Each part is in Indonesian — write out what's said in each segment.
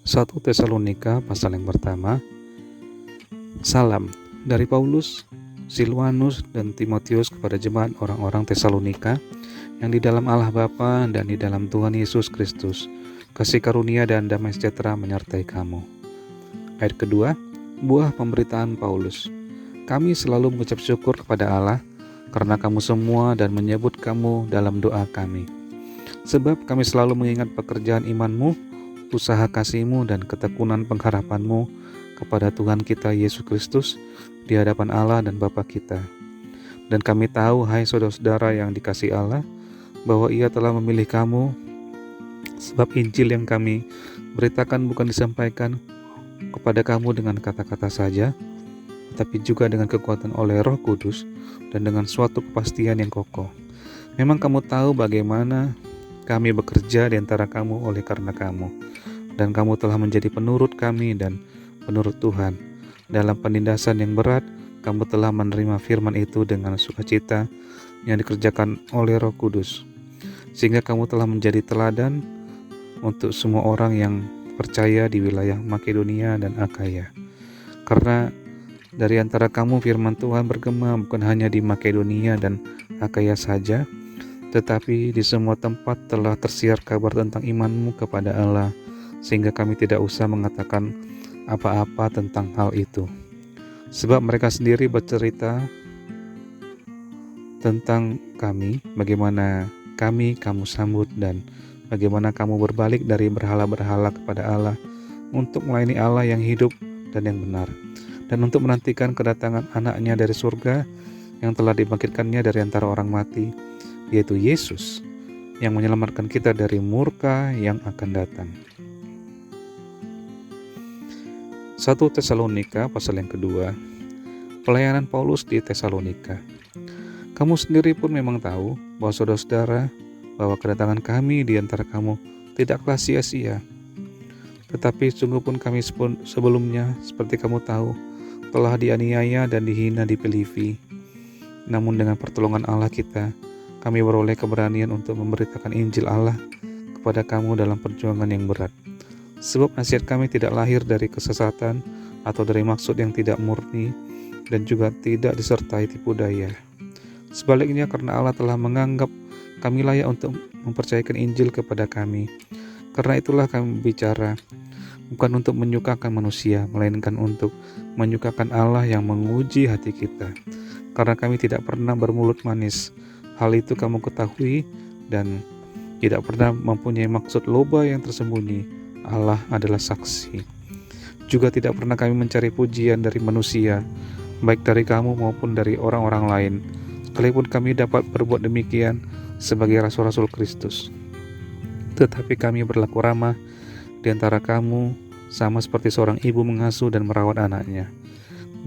1 Tesalonika pasal yang pertama. Salam dari Paulus, Silwanus, dan Timotius kepada jemaat orang-orang Tesalonika yang di dalam Allah Bapa dan di dalam Tuhan Yesus Kristus. Kasih karunia dan damai sejahtera menyertai kamu. Ayat kedua, buah pemberitaan Paulus. Kami selalu mengucap syukur kepada Allah karena kamu semua dan menyebut kamu dalam doa kami. Sebab kami selalu mengingat pekerjaan imanmu, usaha kasihmu dan ketekunan pengharapanmu kepada Tuhan kita Yesus Kristus di hadapan Allah dan Bapa kita. Dan kami tahu, hai saudara-saudara yang dikasihi Allah, bahwa Ia telah memilih kamu, sebab Injil yang kami beritakan bukan disampaikan kepada kamu dengan kata-kata saja, tetapi juga dengan kekuatan oleh Roh Kudus dan dengan suatu kepastian yang kokoh. Memang kamu tahu bagaimana kami bekerja di antara kamu oleh karena kamu, dan kamu telah menjadi penurut kami dan penurut Tuhan. Dalam penindasan yang berat, kamu telah menerima firman itu dengan sukacita yang dikerjakan oleh Roh Kudus, sehingga kamu telah menjadi teladan untuk semua orang yang percaya di wilayah Makedonia dan Akaya. Karena dari antara kamu firman Tuhan bergema bukan hanya di Makedonia dan Akaya saja, tetapi di semua tempat telah tersiar kabar tentang imanmu kepada Allah, sehingga kami tidak usah mengatakan apa-apa tentang hal itu. Sebab mereka sendiri bercerita tentang kami, bagaimana kamu sambut dan bagaimana kamu berbalik dari berhala-berhala kepada Allah untuk melayani Allah yang hidup dan yang benar, dan untuk menantikan kedatangan anaknya dari surga yang telah dibangkitkannya dari antara orang mati, yaitu Yesus, yang menyelamatkan kita dari murka yang akan datang. 1 Tesalonika pasal yang kedua. Pelayanan Paulus di Tesalonika. Kamu sendiri pun memang tahu bahwa saudara-saudara, bahwa kedatangan kami di antara kamu tidaklah sia-sia. Tetapi sungguh pun kami sebelumnya, seperti kamu tahu, telah dianiaya dan dihina di Filipi. Namun dengan pertolongan Allah kita, kami beroleh keberanian untuk memberitakan Injil Allah kepada kamu dalam perjuangan yang berat. Sebab nasihat kami tidak lahir dari kesesatan atau dari maksud yang tidak murni, dan juga tidak disertai tipu daya. Sebaliknya, karena Allah telah menganggap kami layak untuk mempercayakan Injil kepada kami. Karena itulah kami bicara, bukan untuk menyukakan manusia, melainkan untuk menyukakan Allah yang menguji hati kita. Karena kami tidak pernah bermulut manis. Hal itu kamu ketahui, dan tidak pernah mempunyai maksud loba yang tersembunyi. Allah adalah saksi. Juga tidak pernah kami mencari pujian dari manusia, baik dari kamu maupun dari orang-orang lain, sekalipun kami dapat berbuat demikian sebagai rasul-rasul Kristus. Tetapi kami berlaku ramah di antara kamu, sama seperti seorang ibu mengasuh dan merawat anaknya.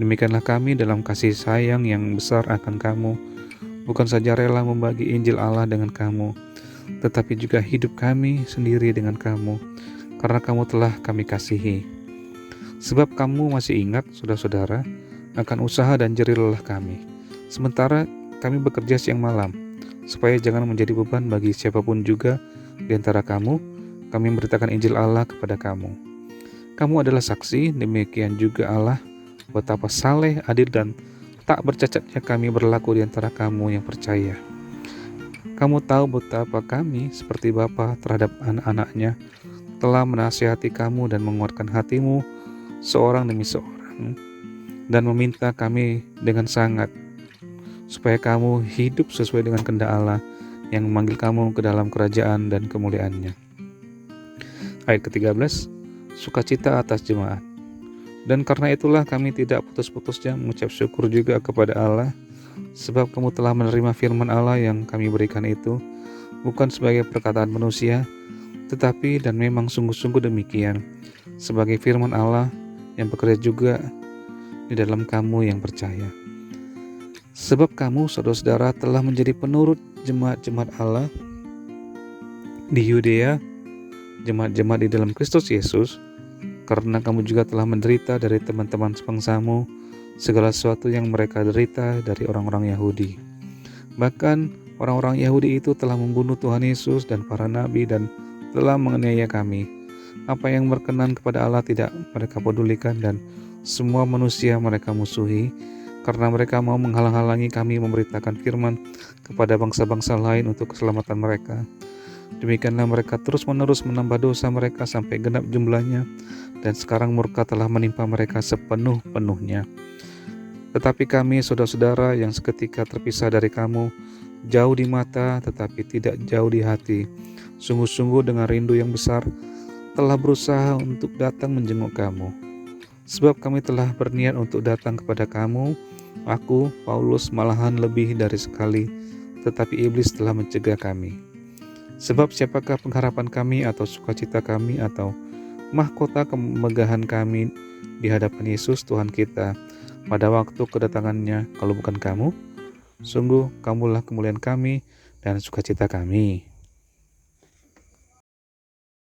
Demikianlah kami dalam kasih sayang yang besar akan kamu, bukan saja rela membagi Injil Allah dengan kamu, tetapi juga hidup kami sendiri dengan kamu, karena kamu telah kami kasihi. Sebab kamu masih ingat, saudara-saudara, akan usaha dan jerih lelah kami, sementara kami bekerja siang malam, supaya jangan menjadi beban bagi siapapun juga di antara kamu. Kami memberitakan Injil Allah kepada kamu. Kamu adalah saksi, demikian juga Allah, betapa saleh, adil, dan tak bercacatnya kami berlaku di antara kamu yang percaya. Kamu tahu betapa kami, seperti bapa terhadap anak-anaknya, telah menasihati kamu dan menguatkan hatimu seorang demi seorang, dan meminta kami dengan sangat supaya kamu hidup sesuai dengan kehendak Allah yang memanggil kamu ke dalam kerajaan dan kemuliaannya. Ayat ke-13, sukacita atas jemaat. Dan karena itulah kami tidak putus-putusnya mengucap syukur juga kepada Allah, sebab kamu telah menerima firman Allah yang kami berikan itu, bukan sebagai perkataan manusia, tetapi dan memang sungguh-sungguh demikian, sebagai firman Allah yang bekerja juga di dalam kamu yang percaya. Sebab kamu, saudara-saudara, telah menjadi penurut jemaat-jemaat Allah di Yudea, jemaat-jemaat di dalam Kristus Yesus, karena kamu juga telah menderita dari teman-teman sebangsamu segala sesuatu yang mereka derita dari orang-orang Yahudi. Bahkan orang-orang Yahudi itu telah membunuh Tuhan Yesus dan para nabi dan telah menganiaya kami. Apa yang berkenan kepada Allah tidak mereka pedulikan, dan semua manusia mereka musuhi, karena mereka mau menghalang-halangi kami memberitakan firman kepada bangsa-bangsa lain untuk keselamatan mereka. Demikianlah mereka terus-menerus menambah dosa mereka sampai genap jumlahnya, dan sekarang murka telah menimpa mereka sepenuh-penuhnya. Tetapi kami, saudara-saudara yang seketika terpisah dari kamu, jauh di mata tetapi tidak jauh di hati, sungguh-sungguh dengan rindu yang besar, telah berusaha untuk datang menjenguk kamu. Sebab kami telah berniat untuk datang kepada kamu, aku, Paulus, malahan lebih dari sekali, tetapi iblis telah mencegah kami. Sebab siapakah pengharapan kami atau sukacita kami atau mahkota kemegahan kami di hadapan Yesus Tuhan kita pada waktu kedatangannya, kalau bukan kamu? Sungguh kamulah kemuliaan kami dan sukacita kami.